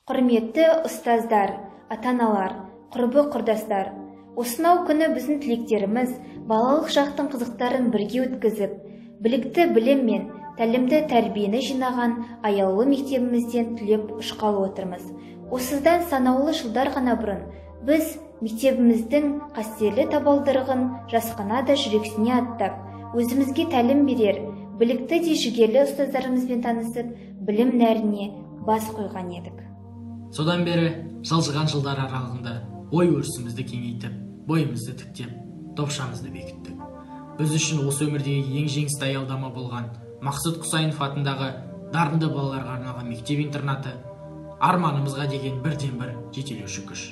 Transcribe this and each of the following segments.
Құрметті ұстаздар, ата-аналар, құрбы-құрдастар, осынау күні біздің тілектеріміз балалық шақтың қызықтарын бірге өткізіп, білікті білім мен тәлімді тәрбиені жинаған аяулы мектебімізден түлеп ұшқалы отырмыз. Осыдан санаулы жылдар ғана бұрын біз мектебіміздің қастерлі табалдырығын жасқана да жүрексіне аттап, өзімізге тәлім берер, білікті де жігерлі ұстаздарымызбен танысып, білім нәріне бас қойған едік. Содан бері жылжыған жылдар аралығында ой өрісімізді кеңейтіп, бойымызды тіктеп, топшамызды бекіттік. Біз үшін осы өмірдегі ең жеңісті аялдама болған Мақсұт Құсайынов атындағы дарынды балаларға арналған мектеп-интернаты арманымызға деген бірден-бір жетелеуші күш.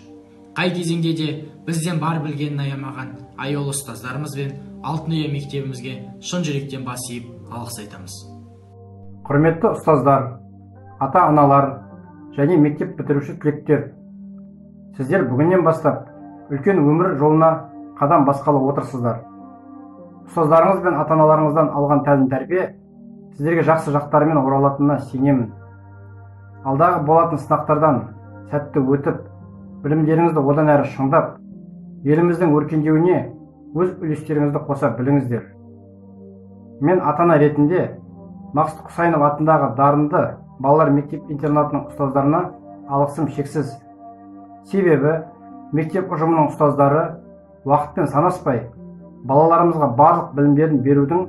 Қай кезеңде де бізден бар білгенін аямаған аяулы ұстаздарымыз бен Алтын Ұя мектебімізге шын жүректен бас иіп алғыс айтамыз. Құрметті ұстаздар, ата-аналар және мектеп бітіруші түлектер, сіздер бүгіннен бастап үлкен өмір жолына қадам басқалы отырсыздар. Ұстаздарыңыз бен ата-аналарыңыздан алған тәлім-тәрбие сіздерге жақсы жақтарымен оралатынына сенемін. Алдағы болатын сынақтардан сәтті өтіп, білімдеріңізді одан әрі шыңдап, еліміздің өркендеуіне өз үлестеріңізді қоса біліңіздер. Мен ата-ана ретінде Мақсұт Құсайынов атындағы дарынды балалар мектеп-интернатының ұстаздарына алғысым шексіз. Себебі мектеп ұжымының ұстаздары уақытпен санаспай, балаларымызға барлық білімдерін берудің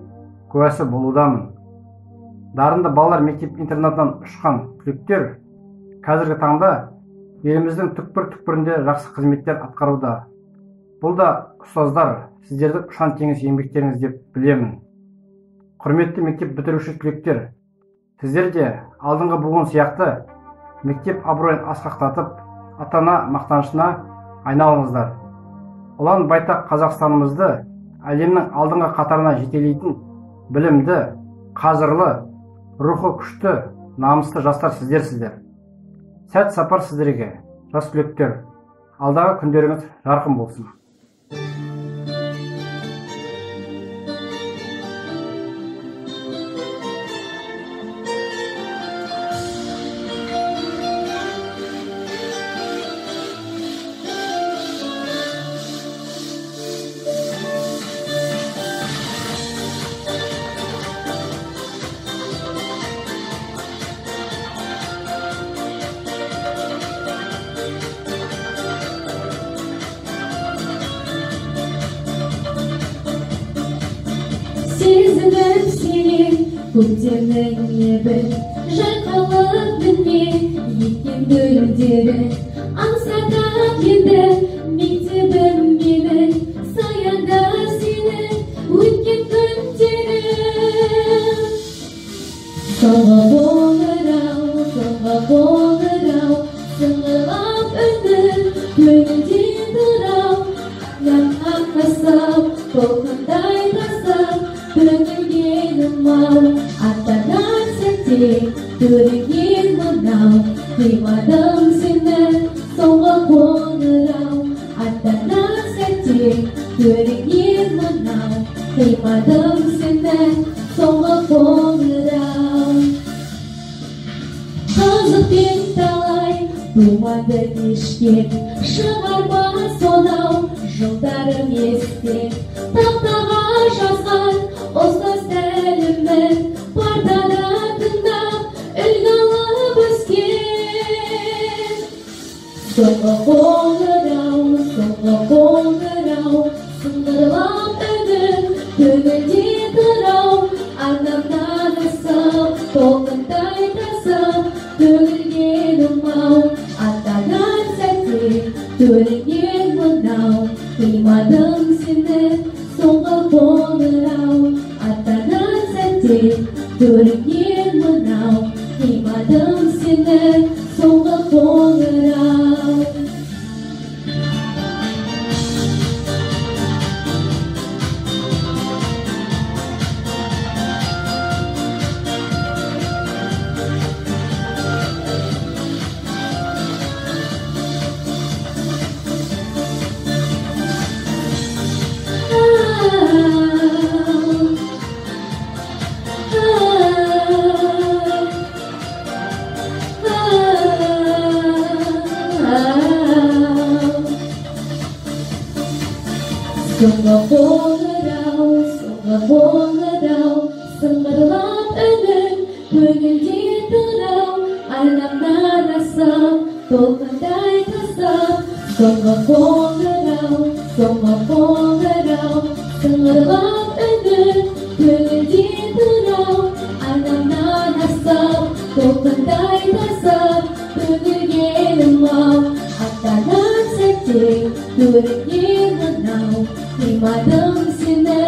куәсі болудамын. Дарынды балалар мектеп-интернатынан ұшқан түлектер қазіргі таңда еліміздің түкпір-түкпірінде жақсы қызметтер атқаруда. Бұл да ұстаздар сіздердің ұшан теңіз еңбектеріңіз деп білемін. Құрметті мектеп бітіруші түлектер, сіздер де алдыңғы буын сияқты мектеп абыройын асқақтатып, ата-ана мақтанышына айналыңыздар. Ұлан байтақ Қазақстанымызды әлемнің алдыңғы қатарына жетелейтін білімді, қажырлы, рухы күшті, намысты жастар сіздерсіздер. Сәт сапар сіздерге, жас түлектер. Алдағы күндеріңіз жарқын болсын. Сезініп сені көктемнің лебі, жайқалып дүние еткен гүлдері, аңсатып енді мектебім мені, саянда сені өткен күндері. Соңғы қоңырау, сыңғырлап үнді, көңілден дұрау, янған қасап, толқындай тасап, төгілгенім-ау, аттанар сәтте көрінген мынау, қимадым сені, соңғы қоңырау, аттанар сәтте көрінген мынау, қимадым сені, соңғы қоңырау. Қызықпен талай думанды кешкен, шығарма сонау жылдарым есте, тақтаға жазған ұстаз тәлімін партада тыңдап үлгі алып өскен. Соңғы қоңырау, сыңғырлап үнін көңілде тұрау, арнамнан асып, толқындай тасып, төгілгенім-ау, аттанар сәтте көрінген мынау, қимадым сені, соңғы қоңырау, аттанар сәтте көрінген мынау, қимадым сені, соңғы қоңырау. Соңғы қоңырау, сыңғырлап үнің, көңілде тұрау, айнамнан асып, толқындай тасып. Соңғы қоңырау, сыңғырлап үнің, көңілде тұрау, айнамнан асып, толқындай тасып. Төгілгенім-ау, аттанар сәтте, көрінген мынау, қимадым сені,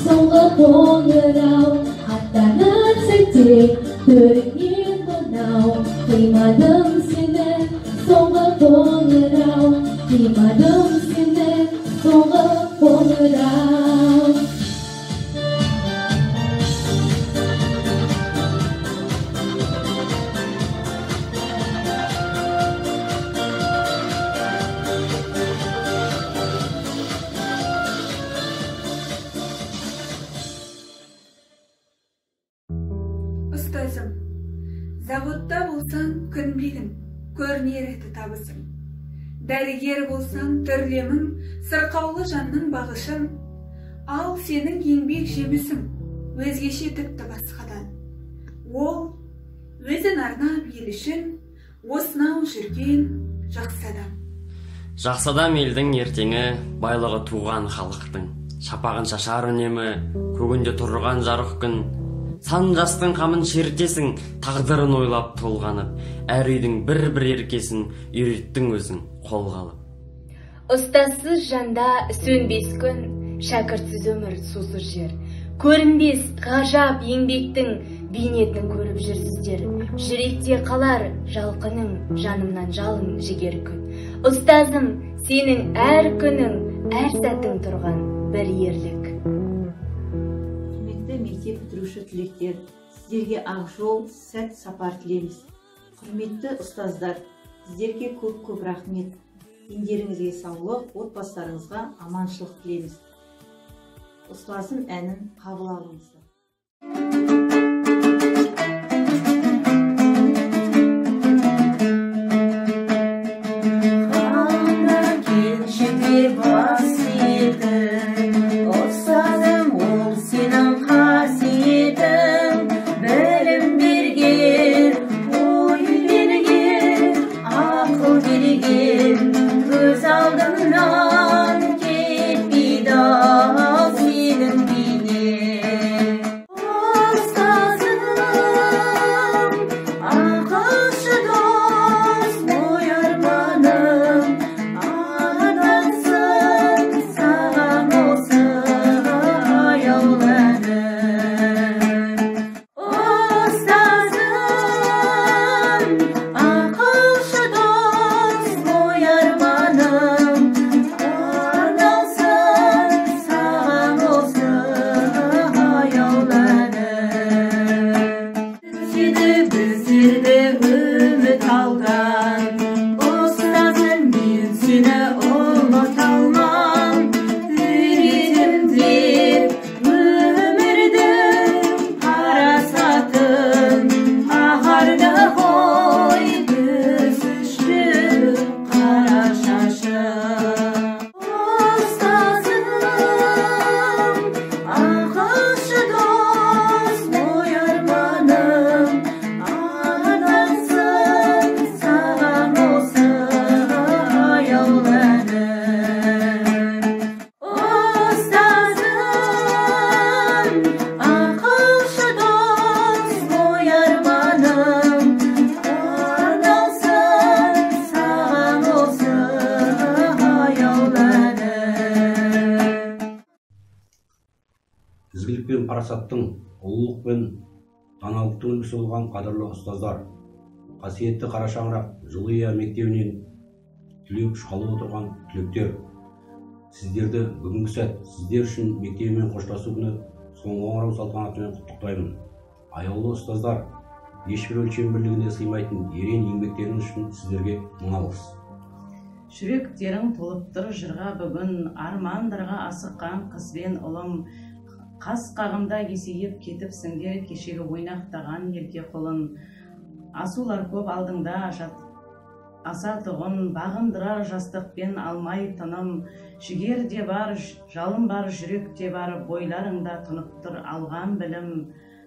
соңғы қоңырау. Аттанар сәтте, көрінген мынау, қимадым сені, соңғы қоңырау. Қимадым сені, соңғы қоңырау. Ұстазым, заводта болсаң күнбегін, көрінер еді табысың. Дәрігер болсаң түрлемің, сырқаулы жанның бағышын. Ал сенің еңбек жемісің, өзгеше тіпті басқадан. Ол өзін арнап ел үшін, осынау жүрген жақсы адам. Жақсы адам елдің ертеңі, байлығы туған халықтың. Шапағын шашар үнемі, көгінде тұрған жарық күн. Сан жастың қамын шертесің, тағдырын ойлап толғанып, әр үйдің бір-бір еркесін үйреттің өзің қолға алып. Ұстазсыз жанда сөнбес күн, шәкіртсіз өмір сусыз жер. Көрінбес ғажап еңбектің бейнетін көріп жүрсіздер. Жүректе қалар жалқының, жанымнан жалын жігер күн. Ұстазым, сенің әр күнің, әр сәтің тұрған бір ерлік. Мектеп бітіруші түлектер, сіздерге ақ жол, сәт сапар тілейміз. Құрметті ұстаздар, сіздерге көп рахмет. Дендеріңізге саулық, отбасыларыңызға аманшылық тілейміз. Ұстазым әнін қабыл алыңыздар. ізгілік пен парасаттың, ұлылық пен даналықтың үлгісі болған қадірлі ұстаздар, қасиетті қара шаңырақ Жылыя мектебінен түлеп ұшқалы отырған түлектер, сіздерді бүгінгі сәт сіздер үшін мектебімен қоштасу күні соңғы қоңырау салтанатымен құттықтаймын. Аяулы ұстаздар, ешбір өлшем бірлігіне сыймайтын ерен еңбектеріңіз үшін сіздерге мың алғыс. Жүректерің толып тұр жырға бүгін, армандарға асыққан қыз бен ұлым. Қас қағымда есейіп кетіпсіңдер кешегі ойнақтаған ерке қолын. Асулар көп алдыңда асатығын бағындырар жастықпен алмай тыным, жігер де бар, жалын бар, жүрек те бар, бойларыңда тұнып тұр алған білім.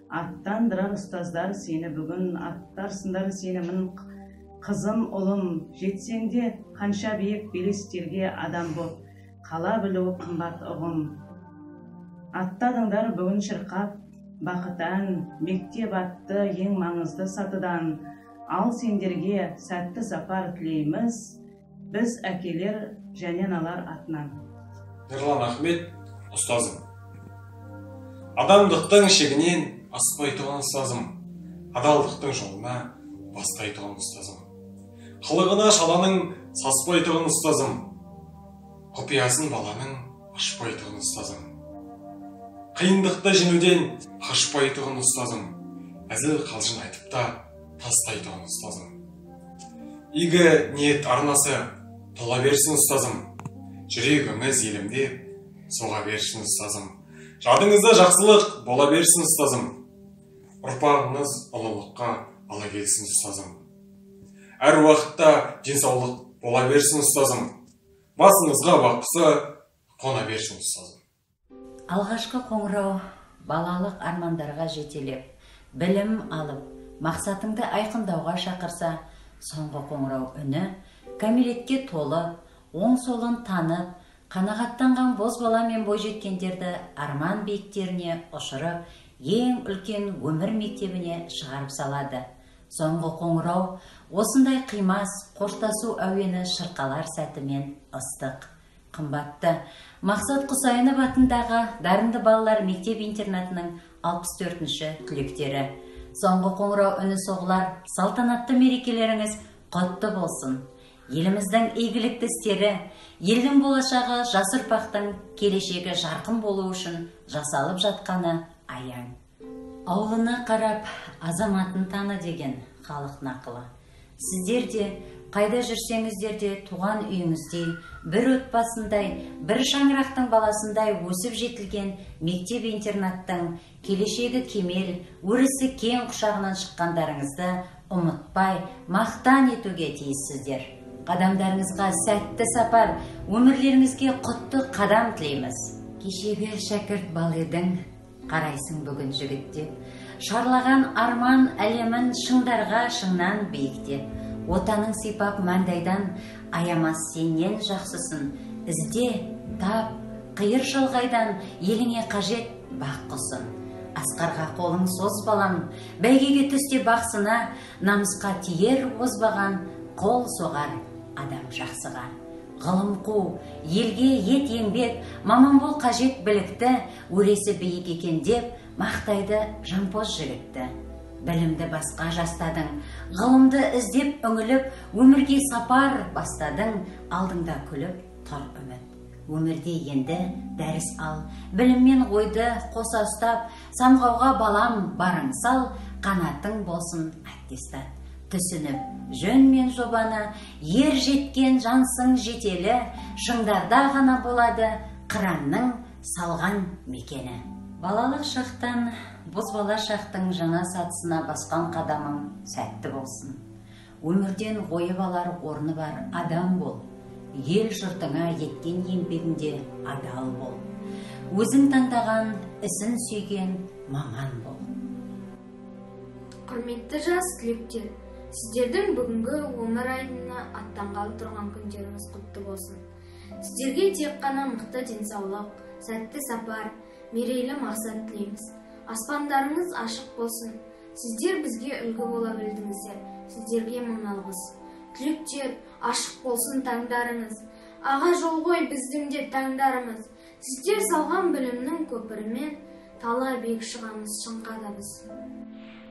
Аттандырар ұстаздар сені бүгін, аттарсындар сені мін қызым ұлым, жетсеңде қанша биік белестерге адам боп, қала білу қымбат ұғым. Аттадыңдар бүгін шырқап, бақытан, мектеп атты ең маңызды сатыдан, ал сендерге сәтті сапар тілейміз, біз әкелер және аналар атынан. Ерлан Ахмет, ұстазым. Адамдықтың шегінен аспай тұған ұстазым, адалдықтың жолына бастай тұған ұстазым. Қылығына шаланың саспай тұған ұстазым, құпиясын баланың ашпай тұған ұстазым. Қиындықты жеңуден қашпай тұған ұстазым, әзіл қалжың айтып та тастай тұған ұстазым. Игі ниет арнасы тола берсін ұстазым, жүрегіңіз елімде соға берсін ұстазым. Жадыңызда жақсылық бола берсін ұстазым, ұрпағыңыз ұлылыққа ала келсін ұстазым. Әр уақытта денсаулық бола берсін ұстазым, басыңызға баққысы қона берсін ұстазым. Алғашқы қоңырау балалық армандарға жетелеп, білім алып, мақсатыңды айқындауға шақырса, соңғы қоңырау үні кәмелетке толып, оң солын танып, қанағаттанған бозбала мен бойжеткендерді арман биіктеріне ұшырып, ең үлкен өмір мектебіне шығарып салады. Соңғы қоңырау осындай қимас, қоштасу әуені шырқалар сәтімен ыстық. Қымбатты Мақсат Құсайынов атындағы дарынды балалар мектеп-интернатының 64-ші түлектері. Соңғы қоңырау үні соғылар, салтанатты мерекелеріңіз құтты болсын. Еліміздің игілікті істері, елдің болашағы, жас ұрпақтың келешегі жарқын болу үшін жасалып жатқаны аян. Аулына қарап, азаматын таны деген халық нақылы. Сіздер де қайда жүрсеңіздер де туған үйіңіздей, бір отбасындай, бір шаңырақтың баласындай өсіп жетілген мектеп-интернаттың келешегі кемел, өрісі кең құшағынан шыққандарыңызды ұмытпай, мақтан етуге тиіссіздер. Қадамдарыңызға сәтті сапар, өмірлеріңізге құтты қадам тілейміз. Кешегі шәкірт бал едің, қарайсың бүгін жігіттеп, шарлаған арман әлемін шыңдарға шыңнан биіктеп, отаның сипап маңдайдан аямас сенен жақсысын, ізде, тап, қиыр шалғайдан еліңе қажет бақ құсын. Асқарға қолың соз балам, бәйгеге түсте бақсына, намысқа тиер озбаған қол соғар адам жақсыға. Ғылым қу, елге ет еңбек, маман бол қажет білікті, өресі биік екен деп, мақтайды жампоз жігітті. Білімді басқа жастадың, ғылымды іздеп үңіліп, өмірге сапар бастадың, алдыңда күліп тұр үміт. Өмірде енді дәріс ал, біліммен ойды қоса ұстап, самғауға балам барың сал, қанатың болсын аттестат. Түсініп, жөн мен жобаны, ер жеткен жансың жетелі, шыңдарда ғана болады қыранның салған мекені. Балалық шақтан, бозбала шақтың жаңа сатысына басқан қадамың сәтті болсын. Өмірден ойып алар орны бар адам бол. Ел жұртыңа еткен еңбегінде адал бол. Өзің таңдаған, ісін сүйген маман бол. Құрметті жас түлектер, сіздердің бүгінгі өмір айдынына аттанғалы тұрған күндеріңіз құтты болсын. Сіздерге тек қана мықты денсаулық, сәтті сапар, мерейлі мақсат тілейміз. Аспандарыңыз ашық болсын. Сіздер бізге үлгі бола білдіңіздер. Сіздерге мың алғыс. Түлектер, ашық болсын таңдарыңыз. Аға жол ғой біздің де таңдарымыз. Сіздер салған білімнің көпірімен тала биік шығамыз шыңға біз.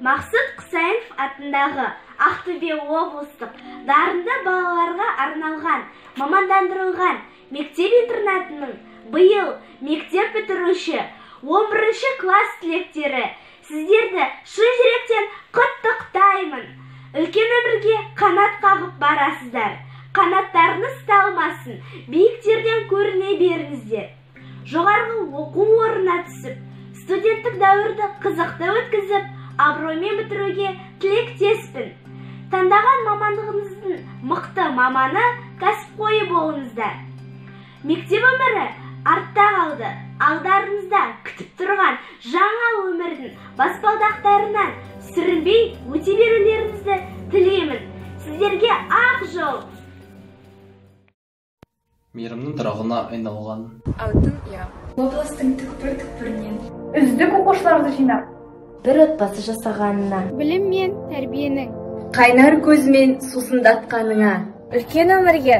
Мақсат Құсайынов атындағы Ақтөбе облыстық дарынды балаларға арналған мамандандырылған мектеп-интернатының биыл мектеп бітіруші 11-ші класс түлектері, сіздерді шын жүректен құттықтаймын. Үлкен өмірге қанат қағып барасыздар. Қанаттарыңыз талмасын, биіктерден көріне беріңіздер. Жоғарғы оқу орнына түсіп, студенттік дәуірді қызықты өткізіп, абыроймен бітіруге тілектеспін. Таңдаған мамандығыңыздың мықты мықты маманы, кәсіпқойы болыңыздар. Мектеп өмірі артта қалды. Алдарыңызда күтіп тұрған жаңа өмірдің баспалдақтарынан сүрінбей өте берулеріңізді тілеймін. Сіздерге ақ жол. Мейірімнің тұрағына айналған алтын ұя. Облыстың түкпір-түкпірінен үздік оқушыларды жинап, бір отбасы жасағанына, білім мен тәрбиенің қайнар көзімен сусындатқаныңа, үлкен өмірге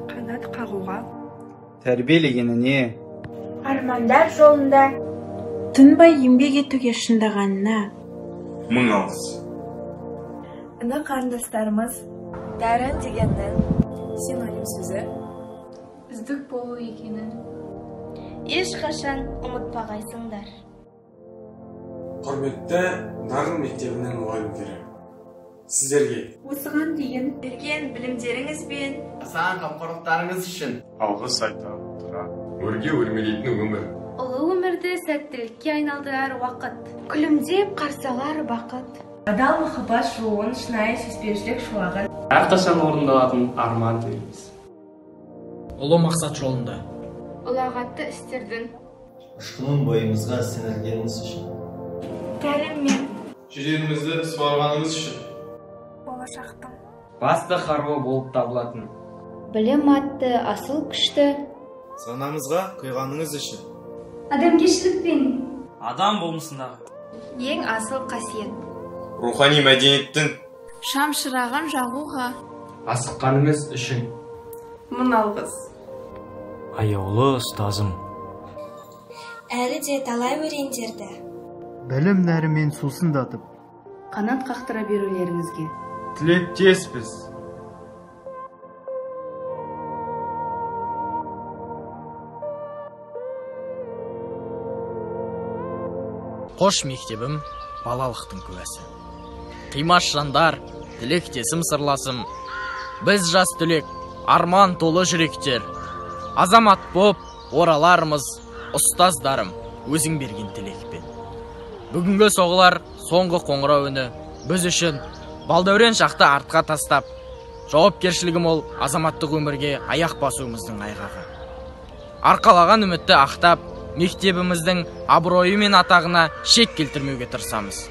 қанат қағуға, тәрбиелегеніне, армандар жолында тынбай еңбек етуге шындағанына мың алғыс. Іні қарындастарымыз Дәрін дегеннің синоним сөзі үздік болу екенін ешқашан ұмытпағайсыңдар. Құрметті Дарын мектебінің мұғалімдері, сіздерге осыған дейін берген білімдеріңіз бен асан қамқорлықтарыңыз үшін алғыс айта отыра, өрге өрмелейтін өмір, ұлы өмірді сәттілікке айналдырар уақыт, күлімдеп қарсалар бақыт, адал махаббат жолын, шынайы сүйіспеншілік шуағын әрқашан орындалатын арман тілейміз. Ұлы мақсат жолында ұлағатты істердің ұшқынын бойымызға сіңіргеніңіз үшін, тәлім мен жүрегімізді суарғаныңыз үшін, болашақтың басты қаруы болып табылатын білім атты асыл күшті санамызға құйғаныңыз үшін, Адамгершілік пен адам болмысындағы ең асыл қасиет, рухани мәдениеттің шам шырағын жағуға асыққаныңыз үшін мың алғыс. аяулы ұстазым, әлі де талай өрендерді білім нәрімен сусындатып, қанат қақтыра берулеріңізге тілектеспіз. Қош мектебім балалықтың куәсі. Қимас жандар, тілектесім сырласым. Біз жас түлек, арман толы жүректер. Азамат боп, ораларымыз, ұстаздарым, өзің берген тілекпен. Бүгінгі соғылар соңғы қоңырау үні. Біз үшін балдәурен шақты артқа тастап, жауапкершілігім ол азаматтық өмірге аяқ басуымыздың айғағы. Арқалаған үмітті ақтап, мектебіміздің абыройы мен атағына шек келтірмеуге тырысамыз.